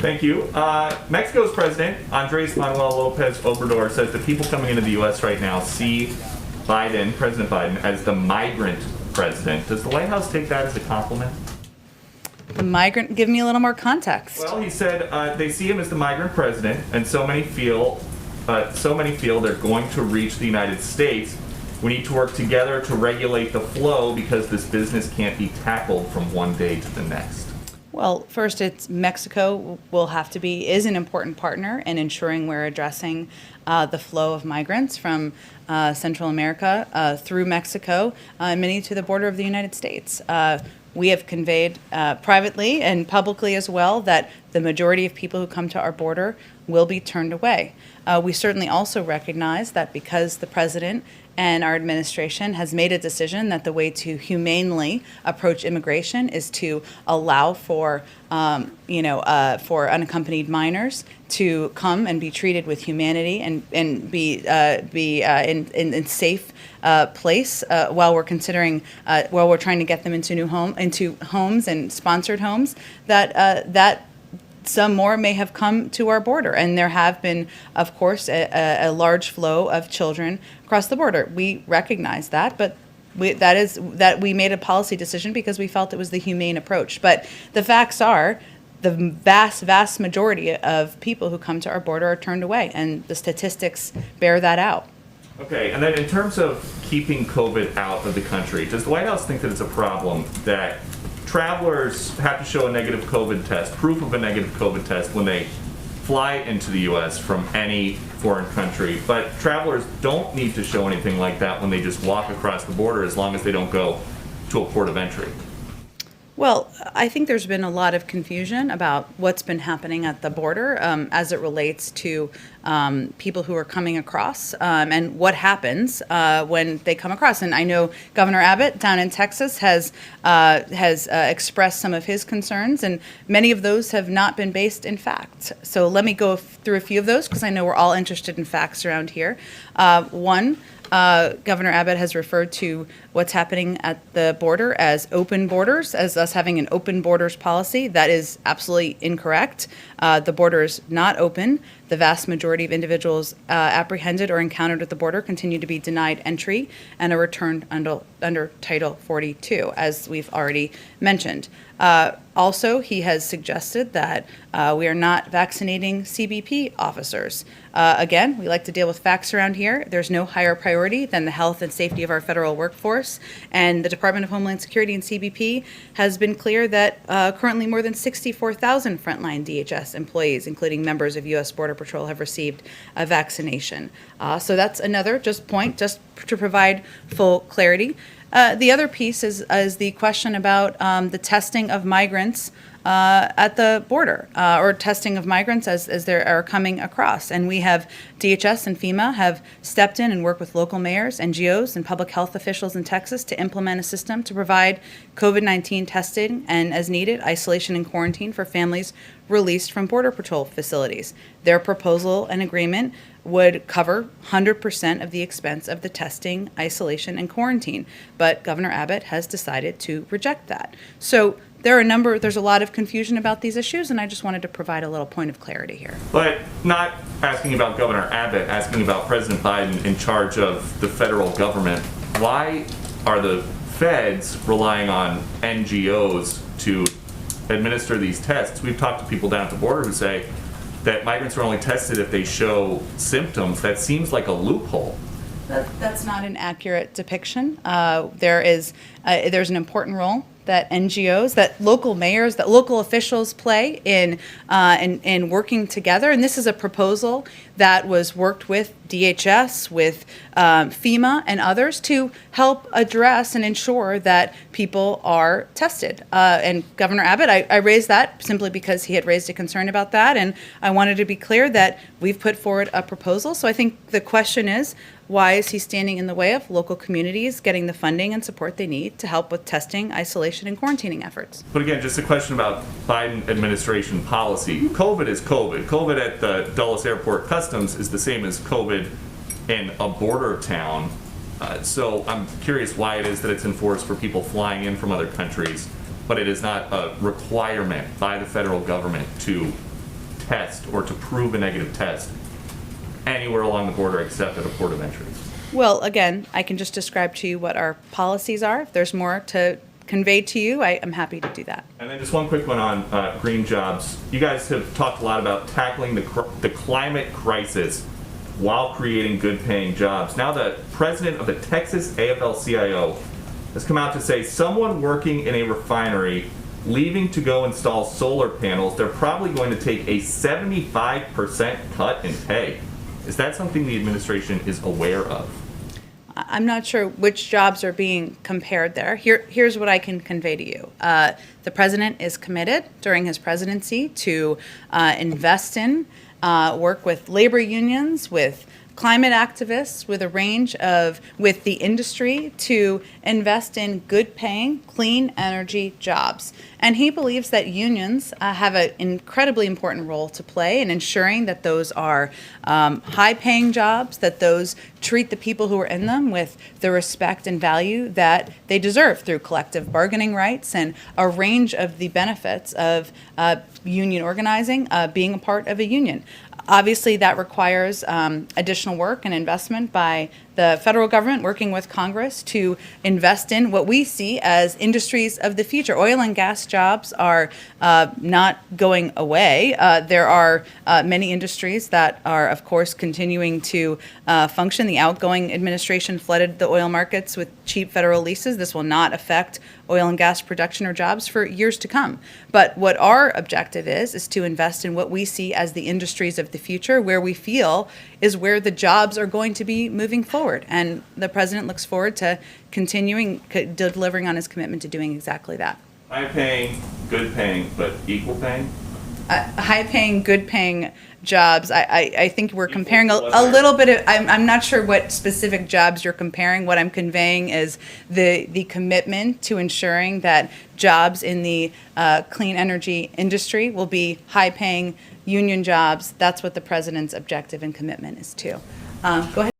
Thank you. Mexico's president, Andres Manuel Lopez Obrador, says that people coming into the U.S. right now see President Biden, as the migrant president. Does the White House take that as a compliment? The migrant, give me a little more context. Well, he said they see him as the migrant president, and so many feel they're going to reach the United States. We need to work together to regulate the flow because this business can't be tackled from one day to the next. Well, first, it's Mexico is an important partner in ensuring we're addressing the flow of migrants from Central America through Mexico, and many to the border of the United States. We have conveyed privately and publicly as well that the majority of people who come to our border will be turned away. We certainly also recognize that because the president and our administration has made a decision that the way to humanely approach immigration is to allow for unaccompanied minors to come and be treated with humanity and be in safe place while we're trying to get them into homes and sponsored homes, that some more may have come to our border, and there have been, of course, a large flow of children across the border. We recognize that, but we made a policy decision because we felt it was the humane approach. But the facts are, the vast majority of people who come to our border are turned away, and the statistics bear that out. Okay, and then in terms of keeping COVID out of the country, does the White House think that it's a problem that travelers have to show a negative COVID test, proof of a negative COVID test, when they fly into the U.S. from any foreign country, but travelers don't need to show anything like that when they just walk across the border as long as they don't go to a port of entry? Well, I think there's been a lot of confusion about what's been happening at the border as it relates to people who are coming across and what happens when they come across. And I know Governor Abbott down in Texas has expressed some of his concerns, and many of those have not been based in fact. So let me go through a few of those because I know we're all interested in facts around here. One, Governor Abbott has referred to what's happening at the border as open borders, as us having an open borders policy. That is absolutely incorrect. The border is not open. The vast majority of individuals apprehended or encountered at the border continue to be denied entry and are returned under Title 42, as we've already mentioned. Also, he has suggested that we are not vaccinating CBP officers. Again, we like to deal with facts around here. There's no higher priority than the health and safety of our federal workforce. And the Department of Homeland Security and CBP has been clear that currently more than 64,000 frontline DHS employees, including members of U.S. Border Patrol, have received a vaccination. So that's another point just to provide full clarity. The other piece is the question about the testing of migrants at the border, or testing of migrants as they are coming across. And we have DHS and FEMA have stepped in and worked with local mayors, NGOs, and public health officials in Texas to implement a system to provide COVID-19 testing and, as needed, isolation and quarantine for families released from Border Patrol facilities. Their proposal and agreement would cover 100% of the expense of the testing, isolation, and quarantine. But Governor Abbott has decided to reject that. So there's a lot of confusion about these issues, and I just wanted to provide a little point of clarity here. But not asking about Governor Abbott, asking about President Biden in charge of the federal government. Why are the feds relying on NGOs to administer these tests? We've talked to people down at the border who say that migrants are only tested if they show symptoms. That seems like a loophole. That's not an accurate depiction. There's an important role that NGOs, that local mayors, that local officials play in working together. And this is a proposal that was worked with DHS, with FEMA and others to help address and ensure that people are tested. And Governor Abbott, I raised that simply because he had raised a concern about that. And I wanted to be clear that we've put forward a proposal. So I think the question is, why is he standing in the way of local communities getting the funding and support they need to help with testing, isolation, and quarantining efforts? But again, just a question about Biden administration policy. COVID is COVID. COVID at the Dulles Airport Customs is the same as COVID in a border town. So I'm curious why it is that it's enforced for people flying in from other countries, but it is not a requirement by the federal government to test or to prove a negative test anywhere along the border except at a port of entry? Well, again, I can just describe to you what our policies are. If there's more to convey to you, I am happy to do that. And then just one quick one on green jobs. You guys have talked a lot about tackling the climate crisis while creating good-paying jobs. Now the president of the Texas AFL-CIO has come out to say someone working in a refinery leaving to go install solar panels, they're probably going to take a 75% cut in pay. Is that something the administration is aware of? I'm not sure which jobs are being compared there. Here's what I can convey to you. The president is committed during his presidency to invest in, work with labor unions, with climate activists, with the industry to invest in good paying, clean energy jobs. And he believes that unions have an incredibly important role to play in ensuring that those are high paying jobs, that those treat the people who are in them with the respect and value that they deserve through collective bargaining rights and a range of the benefits of union organizing, being a part of a union. Obviously, that requires additional work and investment by the federal government working with Congress to invest in what we see as industries of the future. Oil and gas jobs are not going away. There are many industries that are, of course, continuing to function. The outgoing administration flooded the oil markets with cheap federal leases. This will not affect oil and gas production or jobs for years to come. But what our objective is to invest in what we see as the industries of the future, where we feel is where the jobs are going to be moving forward. And the president looks forward to continuing delivering on his commitment to doing exactly that. High paying, good paying, but equal paying? High paying, good paying jobs. I think we're comparing a little bit of, I'm not sure what specific jobs you're comparing. What I'm conveying is the commitment to ensuring that jobs in the clean energy industry will be high paying union jobs. That's what the president's objective and commitment is to. Go ahead.